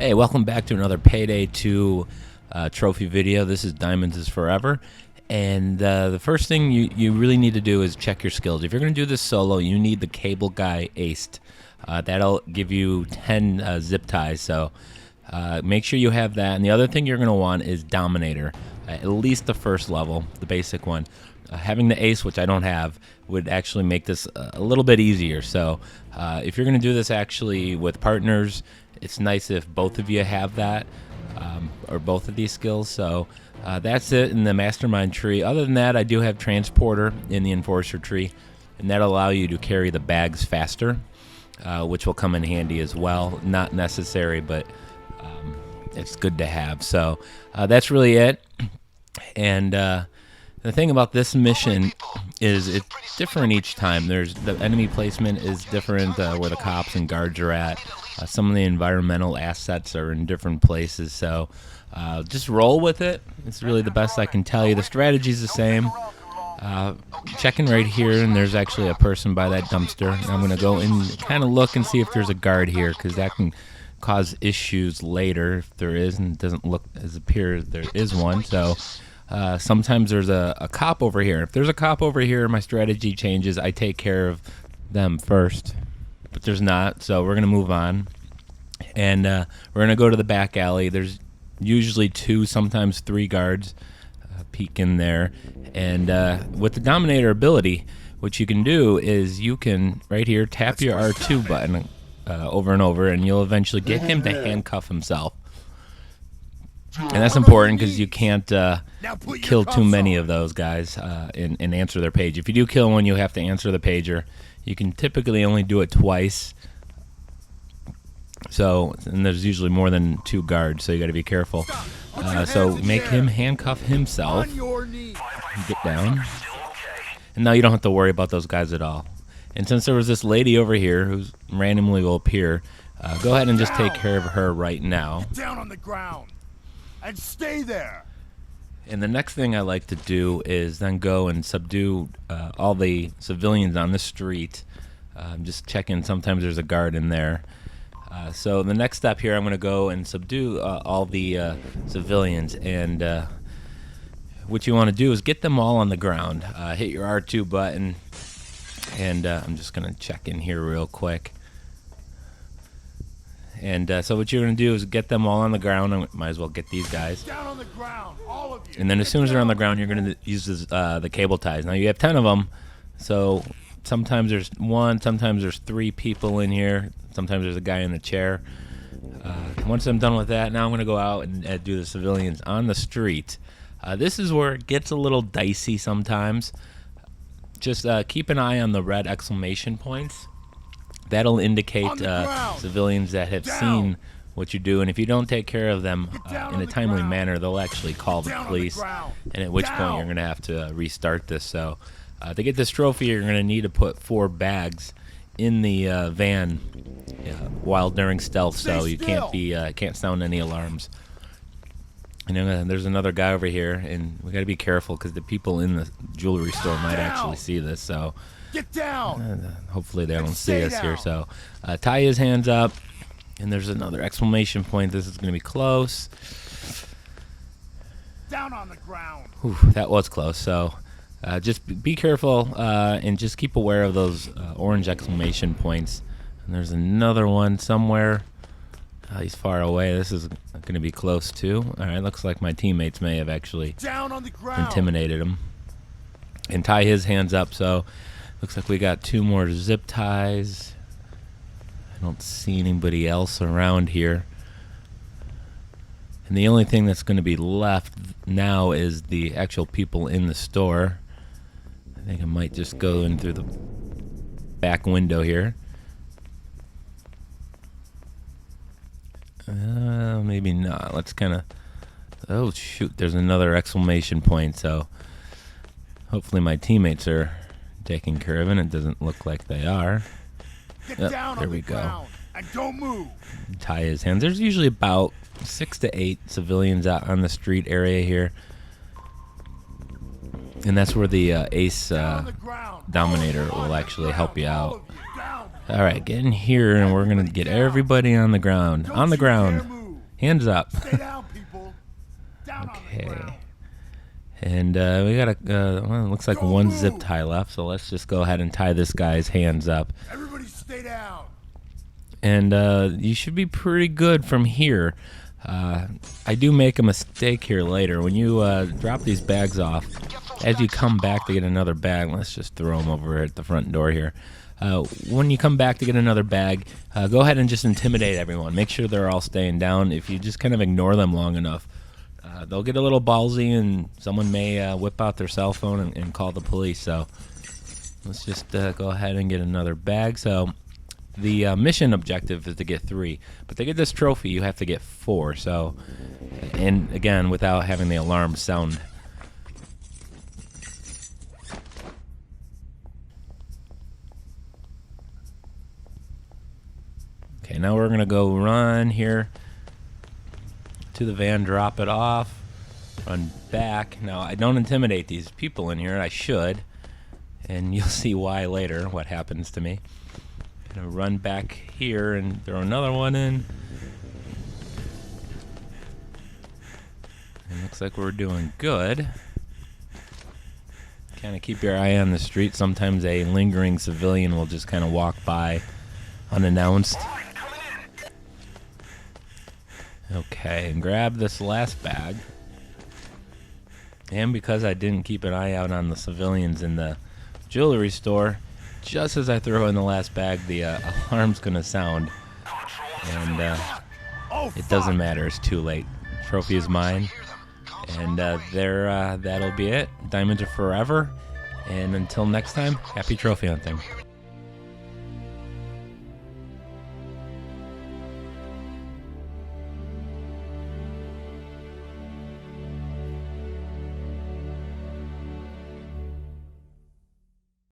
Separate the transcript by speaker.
Speaker 1: Hey, welcome back to another Payday 2 trophy video. This is Diamonds is Forever. And the first thing you really need to do is check your skills. If you're going to do this solo, you need the cable guy aced. That'll give you 10 zip ties, so make sure you have that. And the other thing you're going to want is Dominator, at least the first level, the basic one. Having the ace, which I don't have, would actually make this a little bit easier. So if you're going to do this actually with partners, it's nice if both of you have that, or both of these skills. So that's it in the Mastermind tree. Other than that, I do have Transporter in the Enforcer tree, and that'll allow you to carry the bags faster, which will come in handy as well. Not necessary, but it's good to have. So that's really it. And the thing about this mission is it's different each time. The enemy placement is different, where the cops and guards are at. Some of the environmental assets are in different places, so just roll with it. It's really the best I can tell you. The strategy is the same. Checking right here, and there's actually a person by that dumpster. I'm going to go and kind of look and see if there's a guard here, because that can cause issues later if there is, and it doesn't look as appear there is one. So sometimes there's a cop over here. If there's a cop over here, my strategy changes. I take care of them first, but there's not, so we're going to move on. And we're going to go to the back alley. There's usually 2, sometimes 3 guards peek in there. And with the Dominator ability, what you can do is you can, right here, tap your R2 button over and over, and you'll eventually get him to handcuff himself. And that's important because you can't kill too many of those guys and answer their page. If you do kill one, you have to answer the pager. You can typically only do it twice. So, and there's usually more than 2 guards, so you got to be careful. So make him handcuff himself. Get down. And now you don't have to worry about those guys at all. And since there was this lady over here who randomly will appear, go ahead and just take care of her right now.
Speaker 2: Get down on the ground and stay there.
Speaker 1: And the next thing I like to do is then go and subdue all the civilians on the street. Just checking, sometimes there's a guard in there. So the next step here, I'm going to go and subdue all the civilians. And what you want to do is get them all on the ground. Hit your R2 button. And I'm just going to check in here real quick. And so what you're going to do is get them all on the ground. I might as well get these guys.
Speaker 2: Down on the ground, all of you.
Speaker 1: And then as soon as they're on the ground, you're going to use this, the cable ties. Now you have 10 of them, so sometimes there's 1, sometimes there's 3 people in here. Sometimes there's a guy in the chair. Once I'm done with that, now I'm going to go out and do the civilians on the street. This is where it gets a little dicey sometimes. Just keep an eye on the red exclamation points. That'll indicate civilians that have seen what you do, and if you don't take care of them in a timely manner, they'll actually call the police, and at which point you're going to have to restart this. So to get this trophy, you're going to need to put 4 bags in the van while during stealth, so you can't sound any alarms. And then there's another guy over here, and we got to be careful because the people in the jewelry store might actually see this. So
Speaker 2: get down.
Speaker 1: Hopefully they don't see us here. So tie his hands up, and there's another exclamation point. This is going to be close.
Speaker 2: Down on the ground.
Speaker 1: Whew, that was close. So just be careful and just keep aware of those orange exclamation points. And there's another one somewhere. He's far away. This is going to be close too. All right, looks like my teammates may have actually intimidated him. And tie his hands up. So looks like we got 2 more zip ties. I don't see anybody else around here. And the only thing that's going to be left now is the actual people in the store. I think I might just go in through the back window here. Maybe not. Let's kind of... Oh, shoot. There's another exclamation point. So hopefully my teammates are taking care of it. It doesn't look like they are. There we go.
Speaker 2: And don't move.
Speaker 1: Tie his hands. There's usually about 6 to 8 civilians out on the street area here. And that's where the ace Dominator will actually help you out. Alright, get in here and we're going to get everybody on the ground. On the ground. Hands up.
Speaker 2: Stay down, people. Down on the
Speaker 1: Okay.
Speaker 2: ground.
Speaker 1: And we got well, it looks like one zip tie left, so let's just go ahead and tie this guy's hands up.
Speaker 2: Everybody stay down.
Speaker 1: And you should be pretty good from here. I do make a mistake here later. When you drop these bags off, as you come back to get another bag, let's just throw them over at the front door here. When you come back to get another bag, go ahead and just intimidate everyone. Make sure they're all staying down. If you just kind of ignore them long enough, they'll get a little ballsy and someone may whip out their cell phone and call the police. So let's just go ahead and get another bag. So the mission objective is to get 3, but to get this trophy you have to get 4. So, and again, without having the alarm sound. Okay, now we're gonna go run here to the van, drop it off, run back. Now I don't intimidate these people in here. I should, and you'll see why later. What happens to me? Gonna run back here and throw another one in. And looks like we're doing good. Kind of keep your eye on the street. Sometimes a lingering civilian will just kind of walk by unannounced. Okay, and grab this last bag. And because I didn't keep an eye out on the civilians in the jewelry store, just as I throw in the last bag, the alarm's gonna sound, and it doesn't matter. It's too late. Trophy is mine, and that'll be it. Diamonds are forever, and until next time, happy trophy hunting.